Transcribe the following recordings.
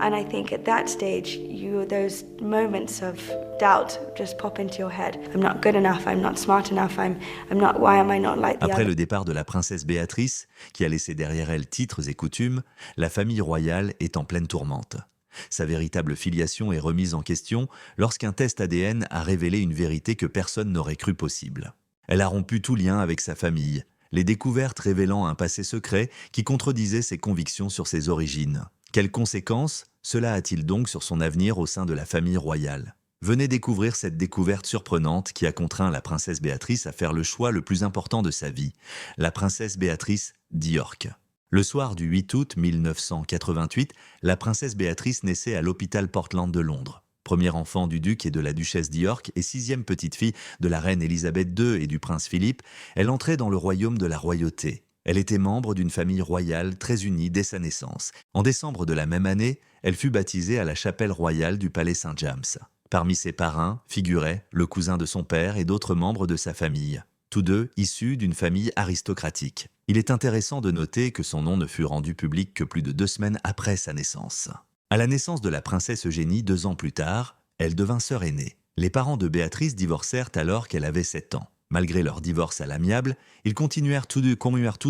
And I think at that stage, those moments of doubt just pop into your head. I'm not good enough, I'm not smart enough, why am I not like the Après other? le départ de la princesse Béatrice, qui a laissé derrière elle titres et coutumes, la famille royale est en pleine tourmente. Sa véritable filiation est remise en question lorsqu'un test ADN a révélé une vérité que personne n'aurait cru possible. Elle a rompu tout lien avec sa famille, les découvertes révélant un passé secret qui contredisait ses convictions sur ses origines. Quelles conséquences cela a-t-il donc sur son avenir au sein de la famille royale? Venez découvrir cette découverte surprenante qui a contraint la princesse Béatrice à faire le choix le plus important de sa vie, la princesse Béatrice d'York. Le soir du 8 août 1988, la princesse Béatrice naissait à l'hôpital Portland de Londres. Premier enfant du duc et de la duchesse d'York et sixième petite-fille de la reine Élisabeth II et du prince Philippe, elle entrait dans le royaume de la royauté. Elle était membre d'une famille royale très unie dès sa naissance. En décembre de la même année, elle fut baptisée à la chapelle royale du palais Saint-James. Parmi ses parrains figuraient le cousin de son père et d'autres membres de sa famille, tous deux issus d'une famille aristocratique. Il est intéressant de noter que son nom ne fut rendu public que plus de 2 semaines après sa naissance. À la naissance de la princesse Eugénie 2 ans plus tard, elle devint sœur aînée. Les parents de Béatrice divorcèrent alors qu'elle avait 7 ans. Malgré leur divorce à l'amiable, ils continuèrent tous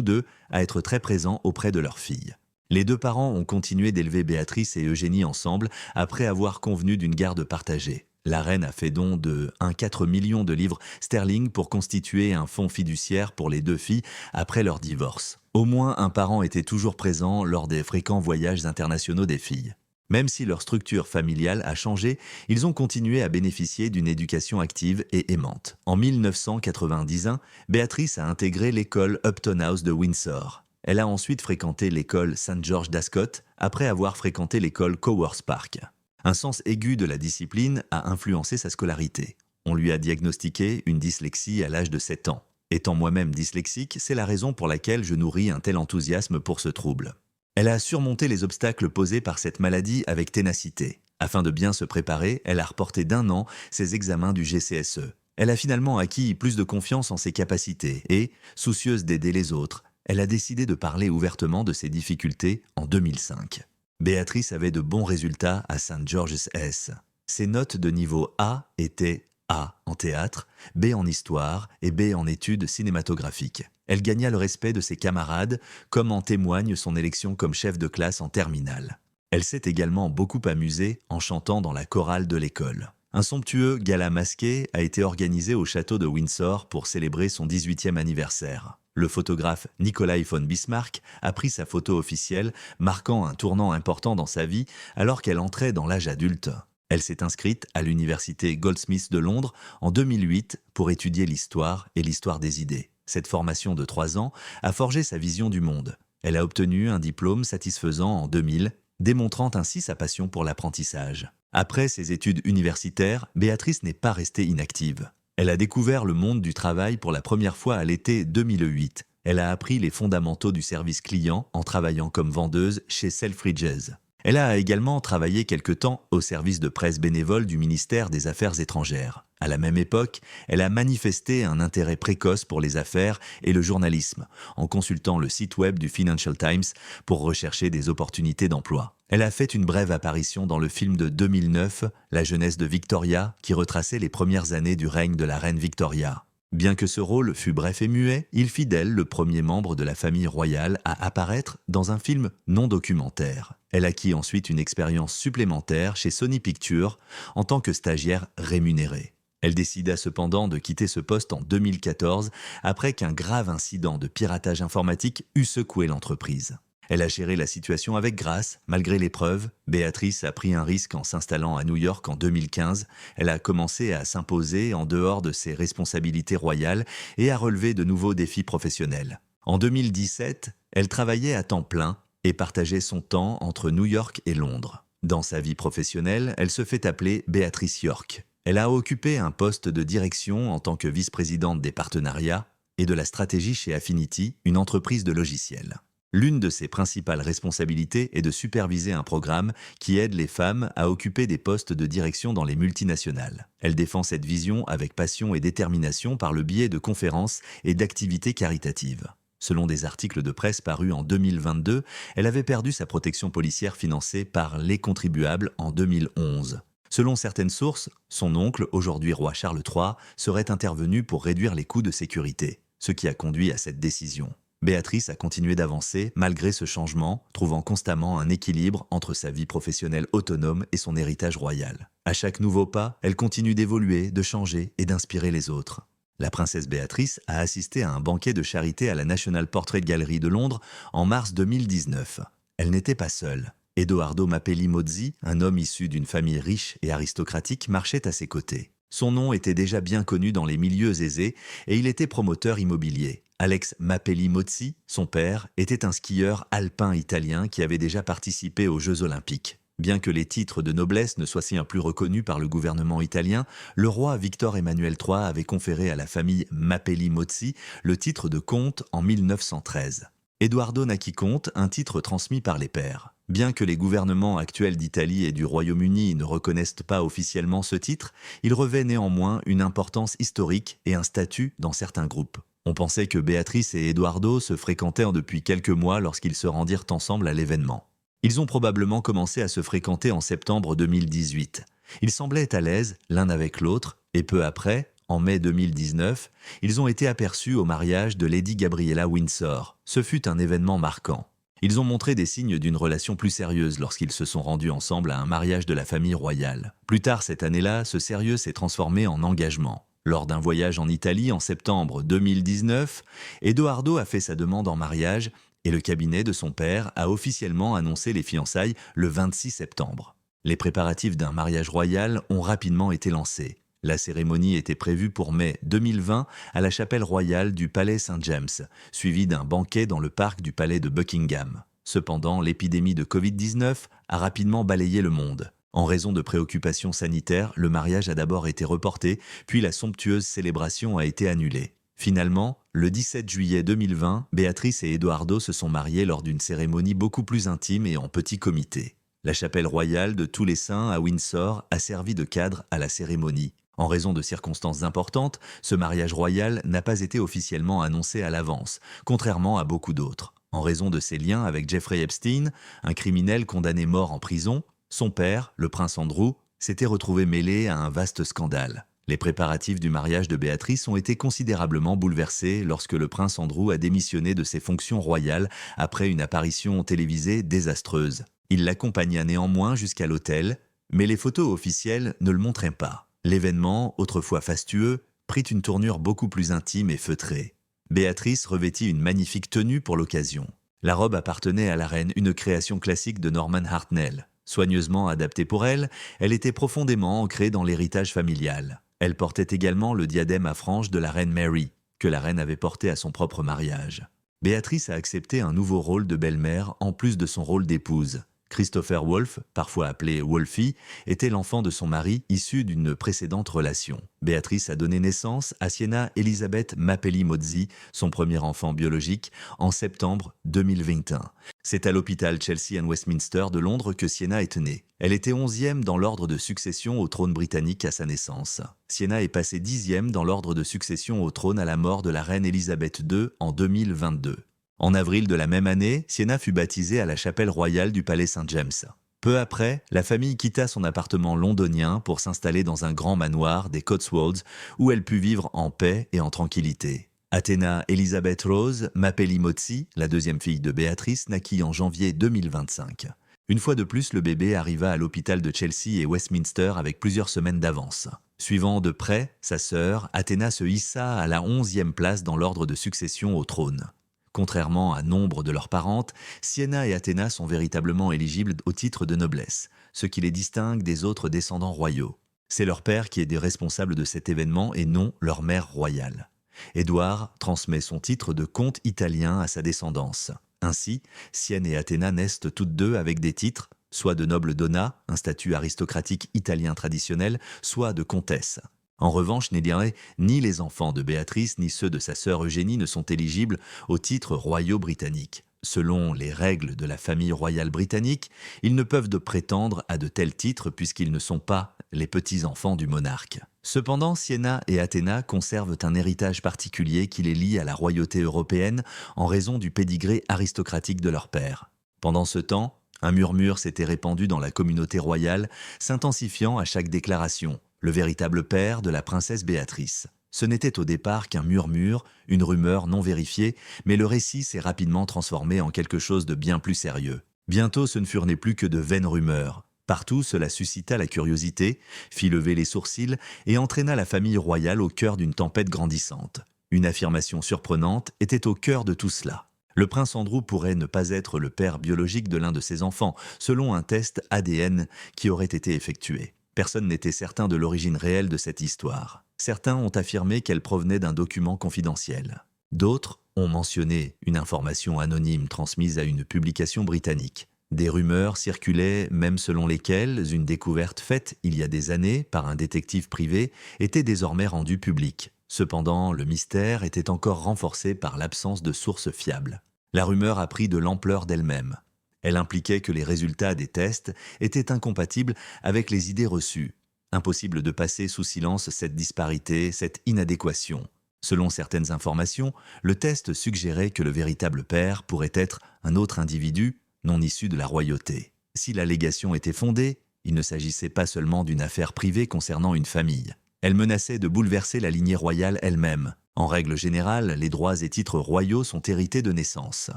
deux à être très présents auprès de leur fille. Les deux parents ont continué d'élever Béatrice et Eugénie ensemble après avoir convenu d'une garde partagée. La reine a fait don de 1,4 million de livres sterling pour constituer un fonds fiduciaire pour les deux filles après leur divorce. Au moins un parent était toujours présent lors des fréquents voyages internationaux des filles. Même si leur structure familiale a changé, ils ont continué à bénéficier d'une éducation active et aimante. En 1991, Béatrice a intégré l'école Upton House de Windsor. Elle a ensuite fréquenté l'école St. George d'Ascot après avoir fréquenté l'école Cowers Park. Un sens aigu de la discipline a influencé sa scolarité. On lui a diagnostiqué une dyslexie à l'âge de 7 ans. Étant moi-même dyslexique, c'est la raison pour laquelle je nourris un tel enthousiasme pour ce trouble. Elle a surmonté les obstacles posés par cette maladie avec ténacité. Afin de bien se préparer, elle a reporté d'1 an ses examens du GCSE. Elle a finalement acquis plus de confiance en ses capacités et, soucieuse d'aider les autres, elle a décidé de parler ouvertement de ses difficultés en 2005. Béatrice avait de bons résultats à St. George's S. Ses notes de niveau A étaient A en théâtre, B en histoire et B en études cinématographiques. Elle gagna le respect de ses camarades, comme en témoigne son élection comme chef de classe en terminale. Elle s'est également beaucoup amusée en chantant dans la chorale de l'école. Un somptueux gala masqué a été organisé au château de Windsor pour célébrer son 18e anniversaire. Le photographe Nikolai von Bismarck a pris sa photo officielle, marquant un tournant important dans sa vie alors qu'elle entrait dans l'âge adulte. Elle s'est inscrite à l'université Goldsmiths de Londres en 2008 pour étudier l'histoire et l'histoire des idées. Cette formation de 3 ans a forgé sa vision du monde. Elle a obtenu un diplôme satisfaisant en 2000, démontrant ainsi sa passion pour l'apprentissage. Après ses études universitaires, Béatrice n'est pas restée inactive. Elle a découvert le monde du travail pour la première fois à l'été 2008. Elle a appris les fondamentaux du service client en travaillant comme vendeuse chez Selfridges. Elle a également travaillé quelque temps au service de presse bénévole du ministère des Affaires étrangères. À la même époque, elle a manifesté un intérêt précoce pour les affaires et le journalisme, en consultant le site web du Financial Times pour rechercher des opportunités d'emploi. Elle a fait une brève apparition dans le film de 2009, La jeunesse de Victoria, qui retraçait les premières années du règne de la reine Victoria. Bien que ce rôle fût bref et muet, il fit d'elle le premier membre de la famille royale à apparaître dans un film non documentaire. Elle acquit ensuite une expérience supplémentaire chez Sony Pictures en tant que stagiaire rémunérée. Elle décida cependant de quitter ce poste en 2014 après qu'un grave incident de piratage informatique eut secoué l'entreprise. Elle a géré la situation avec grâce, malgré l'épreuve. Béatrice a pris un risque en s'installant à New York en 2015. Elle a commencé à s'imposer en dehors de ses responsabilités royales et à relever de nouveaux défis professionnels. En 2017, elle travaillait à temps plein et partageait son temps entre New York et Londres. Dans sa vie professionnelle, elle se fait appeler Béatrice York. Elle a occupé un poste de direction en tant que vice-présidente des partenariats et de la stratégie chez Affinity, une entreprise de logiciels. L'une de ses principales responsabilités est de superviser un programme qui aide les femmes à occuper des postes de direction dans les multinationales. Elle défend cette vision avec passion et détermination par le biais de conférences et d'activités caritatives. Selon des articles de presse parus en 2022, elle avait perdu sa protection policière financée par les contribuables en 2011. Selon certaines sources, son oncle, aujourd'hui roi Charles III, serait intervenu pour réduire les coûts de sécurité, ce qui a conduit à cette décision. Béatrice a continué d'avancer malgré ce changement, trouvant constamment un équilibre entre sa vie professionnelle autonome et son héritage royal. À chaque nouveau pas, elle continue d'évoluer, de changer et d'inspirer les autres. La princesse Béatrice a assisté à un banquet de charité à la National Portrait Gallery de Londres en mars 2019. Elle n'était pas seule. Edoardo Mapelli Mozzi, un homme issu d'une famille riche et aristocratique, marchait à ses côtés. Son nom était déjà bien connu dans les milieux aisés et il était promoteur immobilier. Alex Mapelli Mozzi, son père, était un skieur alpin italien qui avait déjà participé aux Jeux Olympiques. Bien que les titres de noblesse ne soient plus reconnus par le gouvernement italien, le roi Victor Emmanuel III avait conféré à la famille Mapelli Mozzi le titre de comte en 1913. Edoardo naquit comte, un titre transmis par les pères. Bien que les gouvernements actuels d'Italie et du Royaume-Uni ne reconnaissent pas officiellement ce titre, il revêt néanmoins une importance historique et un statut dans certains groupes. On pensait que Béatrice et Edoardo se fréquentaient depuis quelques mois lorsqu'ils se rendirent ensemble à l'événement. Ils ont probablement commencé à se fréquenter en septembre 2018. Ils semblaient à l'aise l'un avec l'autre et peu après, en mai 2019, ils ont été aperçus au mariage de Lady Gabriella Windsor. Ce fut un événement marquant. Ils ont montré des signes d'une relation plus sérieuse lorsqu'ils se sont rendus ensemble à un mariage de la famille royale. Plus tard cette année-là, ce sérieux s'est transformé en engagement. Lors d'un voyage en Italie en septembre 2019, Edoardo a fait sa demande en mariage et le cabinet de son père a officiellement annoncé les fiançailles le 26 septembre. Les préparatifs d'un mariage royal ont rapidement été lancés. La cérémonie était prévue pour mai 2020 à la chapelle royale du Palais Saint-James, suivie d'un banquet dans le parc du Palais de Buckingham. Cependant, l'épidémie de Covid-19 a rapidement balayé le monde. En raison de préoccupations sanitaires, le mariage a d'abord été reporté, puis la somptueuse célébration a été annulée. Finalement, le 17 juillet 2020, Béatrice et Edoardo se sont mariés lors d'une cérémonie beaucoup plus intime et en petit comité. La chapelle royale de Tous les Saints à Windsor a servi de cadre à la cérémonie. En raison de circonstances importantes, ce mariage royal n'a pas été officiellement annoncé à l'avance, contrairement à beaucoup d'autres. En raison de ses liens avec Jeffrey Epstein, un criminel condamné mort en prison, son père, le prince Andrew, s'était retrouvé mêlé à un vaste scandale. Les préparatifs du mariage de Béatrice ont été considérablement bouleversés lorsque le prince Andrew a démissionné de ses fonctions royales après une apparition télévisée désastreuse. Il l'accompagna néanmoins jusqu'à l'hôtel, mais les photos officielles ne le montraient pas. L'événement, autrefois fastueux, prit une tournure beaucoup plus intime et feutrée. Béatrice revêtit une magnifique tenue pour l'occasion. La robe appartenait à la reine, une création classique de Norman Hartnell. Soigneusement adaptée pour elle, elle était profondément ancrée dans l'héritage familial. Elle portait également le diadème à franges de la reine Mary, que la reine avait porté à son propre mariage. Béatrice a accepté un nouveau rôle de belle-mère en plus de son rôle d'épouse. Christopher Wolfe, parfois appelé Wolfie, était l'enfant de son mari issu d'une précédente relation. Béatrice a donné naissance à Sienna Elizabeth Mapelli Mozzi, son premier enfant biologique, en septembre 2021. C'est à l'hôpital Chelsea and Westminster de Londres que Sienna est née. Elle était 11e dans l'ordre de succession au trône britannique à sa naissance. Sienna est passée 10e dans l'ordre de succession au trône à la mort de la reine Elisabeth II en 2022. En avril de la même année, Sienna fut baptisée à la chapelle royale du Palais Saint-James. Peu après, la famille quitta son appartement londonien pour s'installer dans un grand manoir des Cotswolds où elle put vivre en paix et en tranquillité. Athéna Elizabeth Rose Mapelli Mozzi, la deuxième fille de Béatrice, naquit en janvier 2025. Une fois de plus, le bébé arriva à l'hôpital de Chelsea et Westminster avec plusieurs semaines d'avance. Suivant de près, sa sœur, Athéna se hissa à la 11e place dans l'ordre de succession au trône. Contrairement à nombre de leurs parentes, Sienna et Athéna sont véritablement éligibles au titre de noblesse, ce qui les distingue des autres descendants royaux. C'est leur père qui est responsable de cet événement et non leur mère royale. Édouard transmet son titre de comte italien à sa descendance. Ainsi, Sienne et Athéna naissent toutes deux avec des titres, soit de noble donna, un statut aristocratique italien traditionnel, soit de comtesse. En revanche, ni les enfants de Béatrice ni ceux de sa sœur Eugénie ne sont éligibles aux titres royaux britanniques. Selon les règles de la famille royale britannique, ils ne peuvent prétendre à de tels titres puisqu'ils ne sont pas les petits-enfants du monarque. Cependant, Sienna et Athéna conservent un héritage particulier qui les lie à la royauté européenne en raison du pédigré aristocratique de leur père. Pendant ce temps, un murmure s'était répandu dans la communauté royale, s'intensifiant à chaque déclaration, le véritable père de la princesse Béatrice. Ce n'était au départ qu'un murmure, une rumeur non vérifiée, mais le récit s'est rapidement transformé en quelque chose de bien plus sérieux. Bientôt, ce ne furent plus que de vaines rumeurs. Partout, cela suscita la curiosité, fit lever les sourcils et entraîna la famille royale au cœur d'une tempête grandissante. Une affirmation surprenante était au cœur de tout cela. Le prince Andrew pourrait ne pas être le père biologique de l'un de ses enfants, selon un test ADN qui aurait été effectué. Personne n'était certain de l'origine réelle de cette histoire. Certains ont affirmé qu'elle provenait d'un document confidentiel. D'autres ont mentionné une information anonyme transmise à une publication britannique. Des rumeurs circulaient même selon lesquelles une découverte faite il y a des années par un détective privé était désormais rendue publique. Cependant, le mystère était encore renforcé par l'absence de sources fiables. La rumeur a pris de l'ampleur d'elle-même. Elle impliquait que les résultats des tests étaient incompatibles avec les idées reçues. Impossible de passer sous silence cette disparité, cette inadéquation. Selon certaines informations, le test suggérait que le véritable père pourrait être un autre individu non issu de la royauté. Si l'allégation était fondée, il ne s'agissait pas seulement d'une affaire privée concernant une famille. Elle menaçait de bouleverser la lignée royale elle-même. En règle générale, les droits et titres royaux sont hérités de naissance.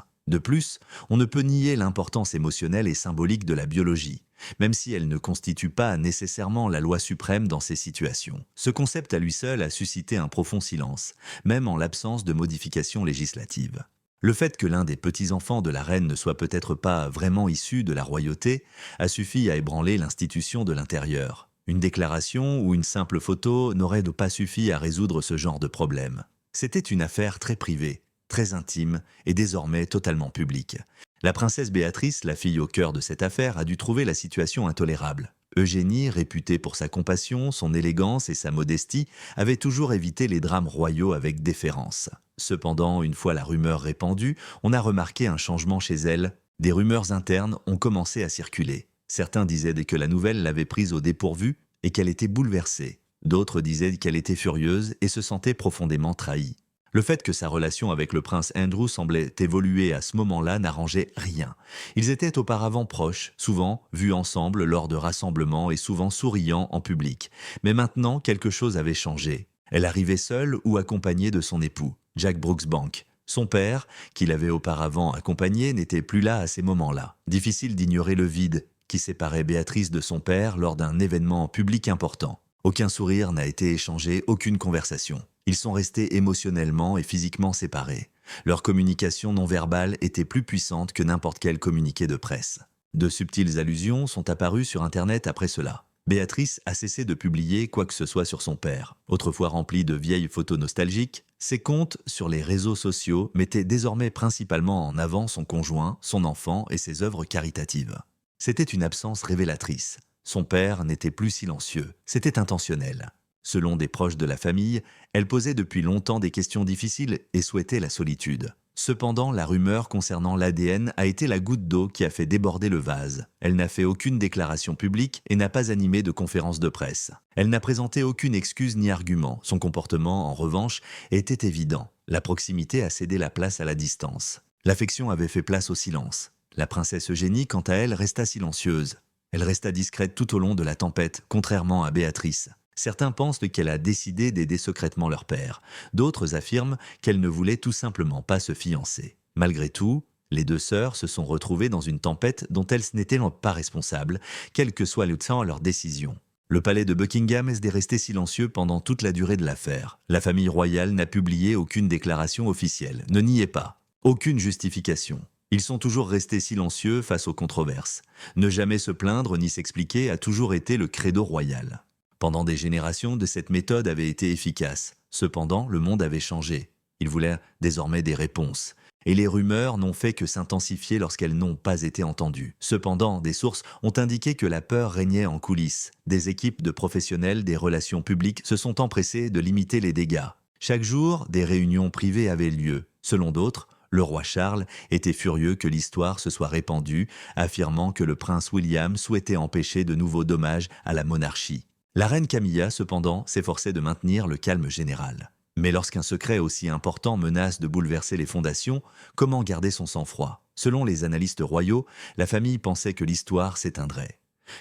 De plus, on ne peut nier l'importance émotionnelle et symbolique de la biologie, même si elle ne constitue pas nécessairement la loi suprême dans ces situations. Ce concept à lui seul a suscité un profond silence, même en l'absence de modifications législatives. Le fait que l'un des petits-enfants de la reine ne soit peut-être pas vraiment issu de la royauté a suffi à ébranler l'institution de l'intérieur. Une déclaration ou une simple photo n'aurait pas suffi à résoudre ce genre de problème. C'était une affaire très privée, très intime et désormais totalement publique. La princesse Béatrice, la fille au cœur de cette affaire, a dû trouver la situation intolérable. Eugénie, réputée pour sa compassion, son élégance et sa modestie, avait toujours évité les drames royaux avec déférence. Cependant, une fois la rumeur répandue, on a remarqué un changement chez elle. Des rumeurs internes ont commencé à circuler. Certains disaient que la nouvelle l'avait prise au dépourvu et qu'elle était bouleversée. D'autres disaient qu'elle était furieuse et se sentait profondément trahie. Le fait que sa relation avec le prince Andrew semblait évoluer à ce moment-là n'arrangeait rien. Ils étaient auparavant proches, souvent vus ensemble lors de rassemblements et souvent souriants en public. Mais maintenant, quelque chose avait changé. Elle arrivait seule ou accompagnée de son époux, Jack Brooksbank. Son père, qui l'avait auparavant accompagné, n'était plus là à ces moments-là. Difficile d'ignorer le vide qui séparait Béatrice de son père lors d'un événement public important. Aucun sourire n'a été échangé, aucune conversation. Ils sont restés émotionnellement et physiquement séparés. Leur communication non verbale était plus puissante que n'importe quel communiqué de presse. De subtiles allusions sont apparues sur Internet après cela. Béatrice a cessé de publier quoi que ce soit sur son père. Autrefois rempli de vieilles photos nostalgiques, ses comptes sur les réseaux sociaux mettaient désormais principalement en avant son conjoint, son enfant et ses œuvres caritatives. C'était une absence révélatrice. Son père n'était plus silencieux, c'était intentionnel. Selon des proches de la famille, elle posait depuis longtemps des questions difficiles et souhaitait la solitude. Cependant, la rumeur concernant l'ADN a été la goutte d'eau qui a fait déborder le vase. Elle n'a fait aucune déclaration publique et n'a pas animé de conférence de presse. Elle n'a présenté aucune excuse ni argument. Son comportement, en revanche, était évident. La proximité a cédé la place à la distance. L'affection avait fait place au silence. La princesse Eugénie, quant à elle, resta silencieuse. Elle resta discrète tout au long de la tempête, contrairement à Béatrice. Certains pensent qu'elle a décidé d'aider secrètement leur père. D'autres affirment qu'elle ne voulait tout simplement pas se fiancer. Malgré tout, les deux sœurs se sont retrouvées dans une tempête dont elles n'étaient pas responsables, quel que soit le temps à leur décision. Le palais de Buckingham est resté silencieux pendant toute la durée de l'affaire. La famille royale n'a publié aucune déclaration officielle, ne niait pas, aucune justification. Ils sont toujours restés silencieux face aux controverses. Ne jamais se plaindre ni s'expliquer a toujours été le credo royal. Pendant des générations, cette méthode avait été efficace. Cependant, le monde avait changé. Il voulait désormais des réponses. Et les rumeurs n'ont fait que s'intensifier lorsqu'elles n'ont pas été entendues. Cependant, des sources ont indiqué que la peur régnait en coulisses. Des équipes de professionnels des relations publiques se sont empressées de limiter les dégâts. Chaque jour, des réunions privées avaient lieu. Selon d'autres, le roi Charles était furieux que l'histoire se soit répandue, affirmant que le prince William souhaitait empêcher de nouveaux dommages à la monarchie. La reine Camilla, cependant, s'efforçait de maintenir le calme général. Mais lorsqu'un secret aussi important menace de bouleverser les fondations, comment garder son sang-froid? Selon les analystes royaux, la famille pensait que l'histoire s'éteindrait,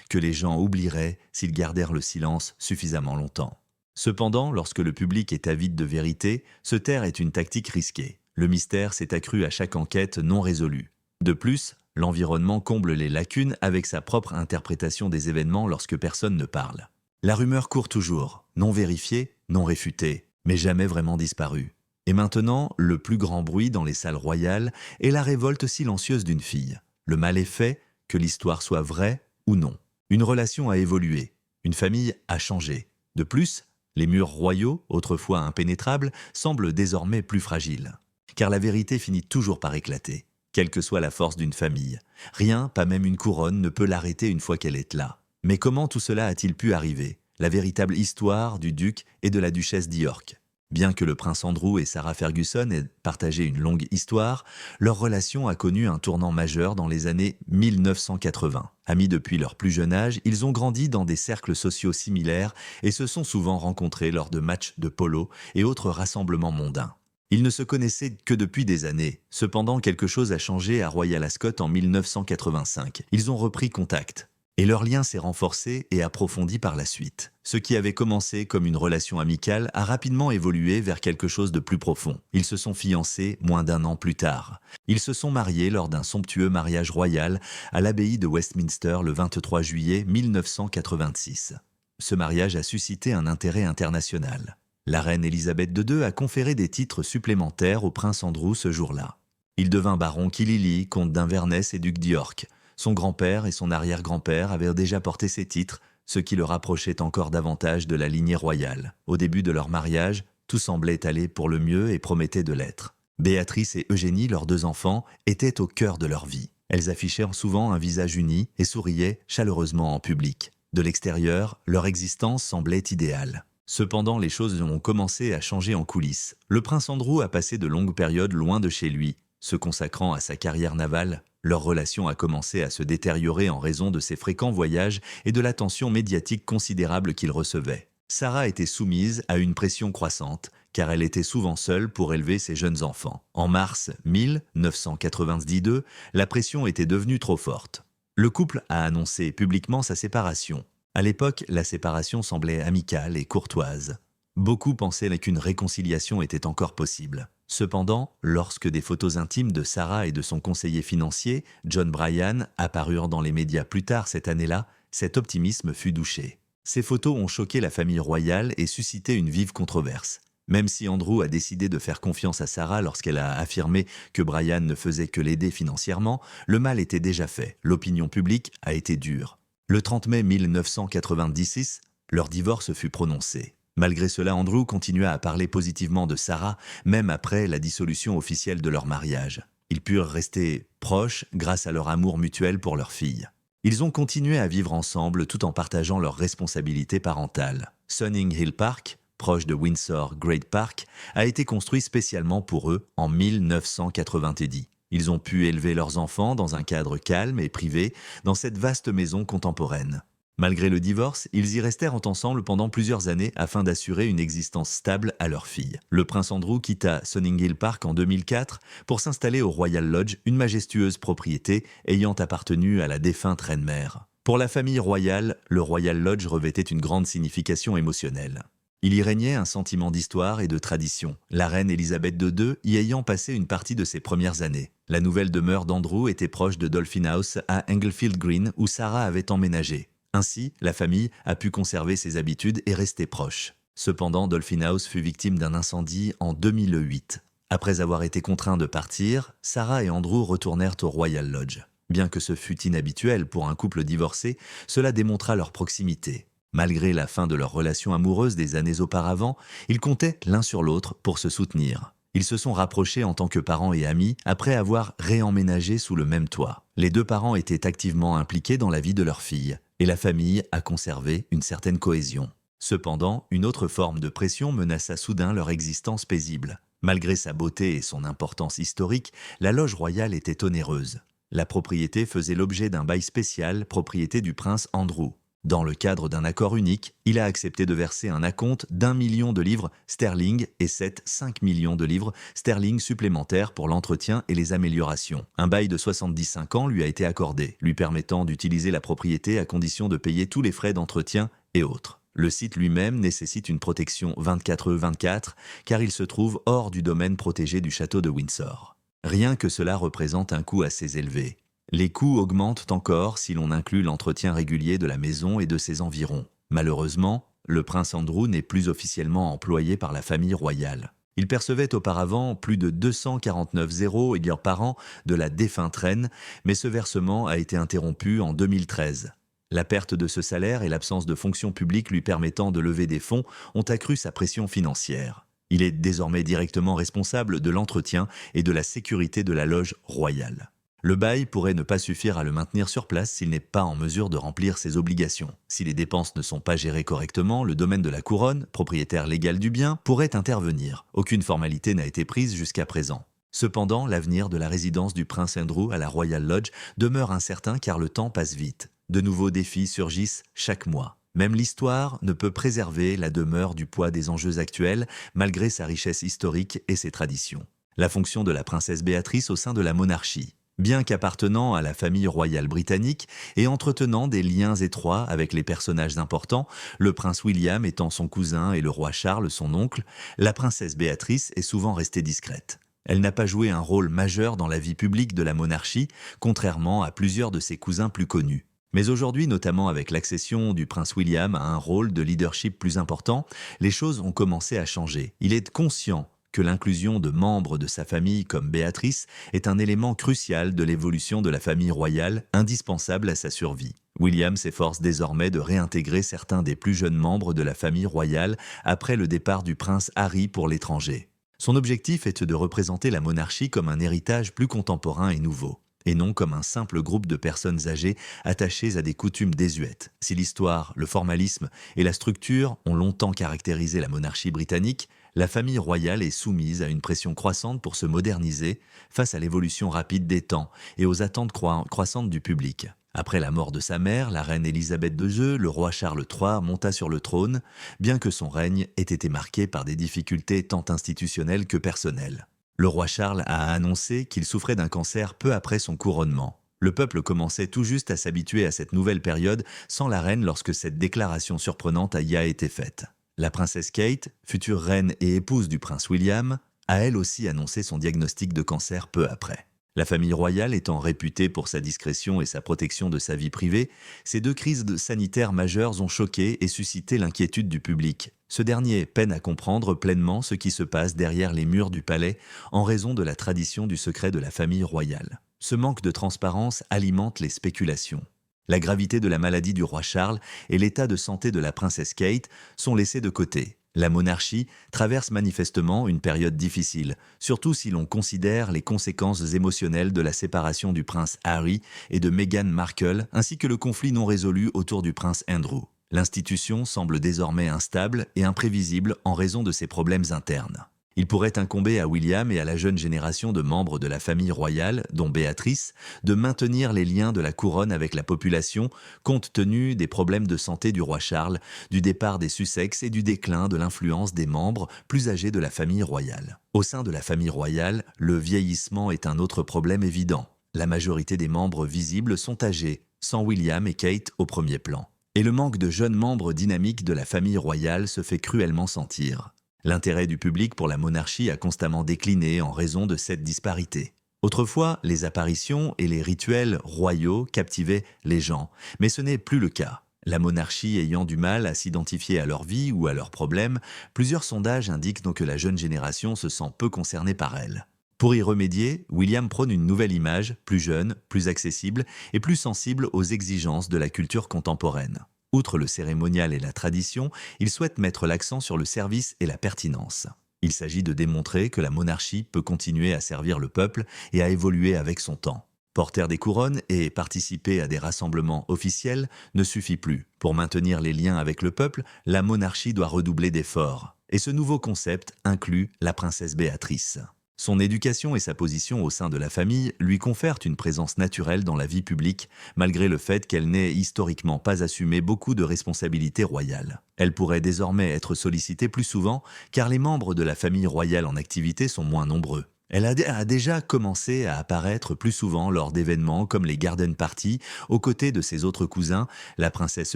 que les gens oublieraient s'ils gardèrent le silence suffisamment longtemps. Cependant, lorsque le public est avide de vérité, se taire est une tactique risquée. Le mystère s'est accru à chaque enquête non résolue. De plus, l'environnement comble les lacunes avec sa propre interprétation des événements lorsque personne ne parle. La rumeur court toujours, non vérifiée, non réfutée, mais jamais vraiment disparue. Et maintenant, le plus grand bruit dans les salles royales est la révolte silencieuse d'une fille. Le mal est fait, que l'histoire soit vraie ou non. Une relation a évolué, une famille a changé. De plus, les murs royaux, autrefois impénétrables, semblent désormais plus fragiles. Car la vérité finit toujours par éclater, quelle que soit la force d'une famille. Rien, pas même une couronne, ne peut l'arrêter une fois qu'elle est là. Mais comment tout cela a-t-il pu arriver? La véritable histoire du duc et de la duchesse d'York. Bien que le prince Andrew et Sarah Ferguson aient partagé une longue histoire, leur relation a connu un tournant majeur dans les années 1980. Amis depuis leur plus jeune âge, ils ont grandi dans des cercles sociaux similaires et se sont souvent rencontrés lors de matchs de polo et autres rassemblements mondains. Ils ne se connaissaient que depuis des années. Cependant, quelque chose a changé à Royal Ascot en 1985. Ils ont repris contact. Et leur lien s'est renforcé et approfondi par la suite. Ce qui avait commencé comme une relation amicale a rapidement évolué vers quelque chose de plus profond. Ils se sont fiancés moins d'un an plus tard. Ils se sont mariés lors d'un somptueux mariage royal à l'abbaye de Westminster le 23 juillet 1986. Ce mariage a suscité un intérêt international. La reine Elisabeth II a conféré des titres supplémentaires au prince Andrew ce jour-là. Il devint baron Killyleagh, comte d'Inverness et duc d'York. Son grand-père et son arrière-grand-père avaient déjà porté ces titres, ce qui le rapprochait encore davantage de la lignée royale. Au début de leur mariage, tout semblait aller pour le mieux et promettait de l'être. Béatrice et Eugénie, leurs deux enfants, étaient au cœur de leur vie. Elles affichèrent souvent un visage uni et souriaient chaleureusement en public. De l'extérieur, leur existence semblait idéale. Cependant, les choses ont commencé à changer en coulisses. Le prince Andrew a passé de longues périodes loin de chez lui. Se consacrant à sa carrière navale, leur relation a commencé à se détériorer en raison de ses fréquents voyages et de l'attention médiatique considérable qu'il recevait. Sarah était soumise à une pression croissante, car elle était souvent seule pour élever ses jeunes enfants. En mars 1992, la pression était devenue trop forte. Le couple a annoncé publiquement sa séparation. À l'époque, la séparation semblait amicale et courtoise. Beaucoup pensaient qu'une réconciliation était encore possible. Cependant, lorsque des photos intimes de Sarah et de son conseiller financier, John Bryan, apparurent dans les médias plus tard cette année-là, cet optimisme fut douché. Ces photos ont choqué la famille royale et suscité une vive controverse. Même si Andrew a décidé de faire confiance à Sarah lorsqu'elle a affirmé que Bryan ne faisait que l'aider financièrement, le mal était déjà fait. L'opinion publique a été dure. Le 30 mai 1996, leur divorce fut prononcé. Malgré cela, Andrew continua à parler positivement de Sarah, même après la dissolution officielle de leur mariage. Ils purent rester proches grâce à leur amour mutuel pour leur fille. Ils ont continué à vivre ensemble tout en partageant leurs responsabilités parentales. Sunning Hill Park, proche de Windsor Great Park, a été construit spécialement pour eux en 1990. Ils ont pu élever leurs enfants dans un cadre calme et privé dans cette vaste maison contemporaine. Malgré le divorce, ils y restèrent ensemble pendant plusieurs années afin d'assurer une existence stable à leur fille. Le prince Andrew quitta Sunning Hill Park en 2004 pour s'installer au Royal Lodge, une majestueuse propriété ayant appartenu à la défunte reine-mère. Pour la famille royale, le Royal Lodge revêtait une grande signification émotionnelle. Il y régnait un sentiment d'histoire et de tradition, la reine Elisabeth II y ayant passé une partie de ses premières années. La nouvelle demeure d'Andrew était proche de Dolphin House à Englefield Green où Sarah avait emménagé. Ainsi, la famille a pu conserver ses habitudes et rester proche. Cependant, Dolphin House fut victime d'un incendie en 2008. Après avoir été contraints de partir, Sarah et Andrew retournèrent au Royal Lodge. Bien que ce fût inhabituel pour un couple divorcé, cela démontra leur proximité. Malgré la fin de leur relation amoureuse des années auparavant, ils comptaient l'un sur l'autre pour se soutenir. Ils se sont rapprochés en tant que parents et amis après avoir réemménagé sous le même toit. Les deux parents étaient activement impliqués dans la vie de leur fille, et la famille a conservé une certaine cohésion. Cependant, une autre forme de pression menaça soudain leur existence paisible. Malgré sa beauté et son importance historique, la loge royale était onéreuse. La propriété faisait l'objet d'un bail spécial, propriété du prince Andrew. Dans le cadre d'un accord unique, il a accepté de verser un acompte d'1 million de livres sterling et 5 millions de livres sterling supplémentaires pour l'entretien et les améliorations. Un bail de 75 ans lui a été accordé, lui permettant d'utiliser la propriété à condition de payer tous les frais d'entretien et autres. Le site lui-même nécessite une protection 24/24 car il se trouve hors du domaine protégé du château de Windsor. Rien que cela représente un coût assez élevé. Les coûts augmentent encore si l'on inclut l'entretien régulier de la maison et de ses environs. Malheureusement, le prince Andrew n'est plus officiellement employé par la famille royale. Il percevait auparavant plus de 249 € par an de la défunte reine, mais ce versement a été interrompu en 2013. La perte de ce salaire et l'absence de fonction publique lui permettant de lever des fonds ont accru sa pression financière. Il est désormais directement responsable de l'entretien et de la sécurité de la loge royale. Le bail pourrait ne pas suffire à le maintenir sur place s'il n'est pas en mesure de remplir ses obligations. Si les dépenses ne sont pas gérées correctement, le domaine de la couronne, propriétaire légal du bien, pourrait intervenir. Aucune formalité n'a été prise jusqu'à présent. Cependant, l'avenir de la résidence du prince Andrew à la Royal Lodge demeure incertain car le temps passe vite. De nouveaux défis surgissent chaque mois. Même l'histoire ne peut préserver la demeure du poids des enjeux actuels malgré sa richesse historique et ses traditions. La fonction de la princesse Béatrice au sein de la monarchie. Bien qu'appartenant à la famille royale britannique et entretenant des liens étroits avec les personnages importants, le prince William étant son cousin et le roi Charles son oncle, la princesse Béatrice est souvent restée discrète. Elle n'a pas joué un rôle majeur dans la vie publique de la monarchie, contrairement à plusieurs de ses cousins plus connus. Mais aujourd'hui, notamment avec l'accession du prince William à un rôle de leadership plus important, les choses ont commencé à changer. Il est conscient que l'inclusion de membres de sa famille comme Béatrice est un élément crucial de l'évolution de la famille royale, indispensable à sa survie. William s'efforce désormais de réintégrer certains des plus jeunes membres de la famille royale après le départ du prince Harry pour l'étranger. Son objectif est de représenter la monarchie comme un héritage plus contemporain et nouveau, et non comme un simple groupe de personnes âgées attachées à des coutumes désuètes. Si l'histoire, le formalisme et la structure ont longtemps caractérisé la monarchie britannique, la famille royale est soumise à une pression croissante pour se moderniser face à l'évolution rapide des temps et aux attentes croissantes du public. Après la mort de sa mère, la reine Élisabeth II, le roi Charles III monta sur le trône, bien que son règne ait été marqué par des difficultés tant institutionnelles que personnelles. Le roi Charles a annoncé qu'il souffrait d'un cancer peu après son couronnement. Le peuple commençait tout juste à s'habituer à cette nouvelle période sans la reine lorsque cette déclaration surprenante y a été faite. La princesse Kate, future reine et épouse du prince William, a elle aussi annoncé son diagnostic de cancer peu après. La famille royale étant réputée pour sa discrétion et sa protection de sa vie privée, ces deux crises sanitaires majeures ont choqué et suscité l'inquiétude du public. Ce dernier peine à comprendre pleinement ce qui se passe derrière les murs du palais en raison de la tradition du secret de la famille royale. Ce manque de transparence alimente les spéculations. La gravité de la maladie du roi Charles et l'état de santé de la princesse Kate sont laissés de côté. La monarchie traverse manifestement une période difficile, surtout si l'on considère les conséquences émotionnelles de la séparation du prince Harry et de Meghan Markle, ainsi que le conflit non résolu autour du prince Andrew. L'institution semble désormais instable et imprévisible en raison de ses problèmes internes. Il pourrait incomber à William et à la jeune génération de membres de la famille royale, dont Béatrice, de maintenir les liens de la couronne avec la population, compte tenu des problèmes de santé du roi Charles, du départ des Sussex et du déclin de l'influence des membres plus âgés de la famille royale. Au sein de la famille royale, le vieillissement est un autre problème évident. La majorité des membres visibles sont âgés, sans William et Kate au premier plan. Et le manque de jeunes membres dynamiques de la famille royale se fait cruellement sentir. L'intérêt du public pour la monarchie a constamment décliné en raison de cette disparité. Autrefois, les apparitions et les rituels royaux captivaient les gens, mais ce n'est plus le cas. La monarchie ayant du mal à s'identifier à leur vie ou à leurs problèmes, plusieurs sondages indiquent donc que la jeune génération se sent peu concernée par elle. Pour y remédier, William prône une nouvelle image, plus jeune, plus accessible et plus sensible aux exigences de la culture contemporaine. Outre le cérémonial et la tradition, il souhaite mettre l'accent sur le service et la pertinence. Il s'agit de démontrer que la monarchie peut continuer à servir le peuple et à évoluer avec son temps. Porter des couronnes et participer à des rassemblements officiels ne suffit plus. Pour maintenir les liens avec le peuple, la monarchie doit redoubler d'efforts. Et ce nouveau concept inclut la princesse Béatrice. Son éducation et sa position au sein de la famille lui confèrent une présence naturelle dans la vie publique, malgré le fait qu'elle n'ait historiquement pas assumé beaucoup de responsabilités royales. Elle pourrait désormais être sollicitée plus souvent, car les membres de la famille royale en activité sont moins nombreux. Elle a déjà commencé à apparaître plus souvent lors d'événements comme les Garden Party, aux côtés de ses autres cousins, la princesse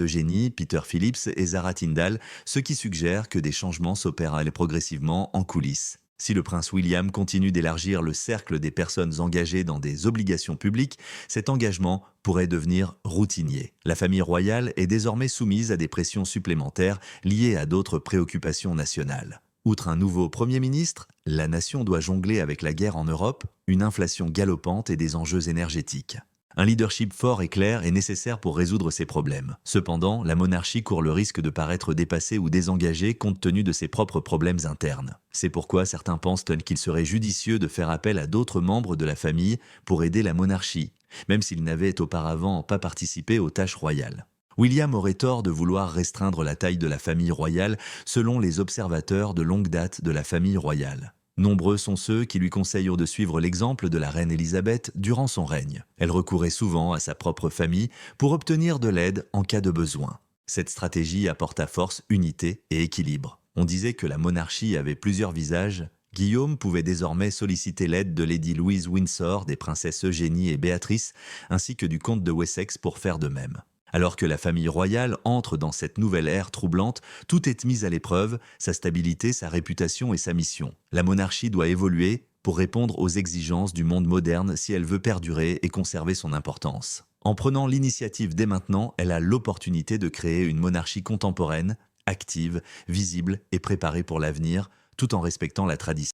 Eugénie, Peter Phillips et Zara Tindall, ce qui suggère que des changements s'opèrent progressivement en coulisses. Si le prince William continue d'élargir le cercle des personnes engagées dans des obligations publiques, cet engagement pourrait devenir routinier. La famille royale est désormais soumise à des pressions supplémentaires liées à d'autres préoccupations nationales. Outre un nouveau Premier ministre, la nation doit jongler avec la guerre en Europe, une inflation galopante et des enjeux énergétiques. Un leadership fort et clair est nécessaire pour résoudre ces problèmes. Cependant, la monarchie court le risque de paraître dépassée ou désengagée compte tenu de ses propres problèmes internes. C'est pourquoi certains pensent qu'il serait judicieux de faire appel à d'autres membres de la famille pour aider la monarchie, même s'ils n'avaient auparavant pas participé aux tâches royales. William aurait tort de vouloir restreindre la taille de la famille royale selon les observateurs de longue date de la famille royale. Nombreux sont ceux qui lui conseillent de suivre l'exemple de la reine Élisabeth durant son règne. Elle recourait souvent à sa propre famille pour obtenir de l'aide en cas de besoin. Cette stratégie apporta force, unité et équilibre. On disait que la monarchie avait plusieurs visages. Guillaume pouvait désormais solliciter l'aide de Lady Louise Windsor, des princesses Eugénie et Béatrice, ainsi que du comte de Wessex pour faire de même. Alors que la famille royale entre dans cette nouvelle ère troublante, tout est mis à l'épreuve, sa stabilité, sa réputation et sa mission. La monarchie doit évoluer pour répondre aux exigences du monde moderne si elle veut perdurer et conserver son importance. En prenant l'initiative dès maintenant, elle a l'opportunité de créer une monarchie contemporaine, active, visible et préparée pour l'avenir, tout en respectant la tradition.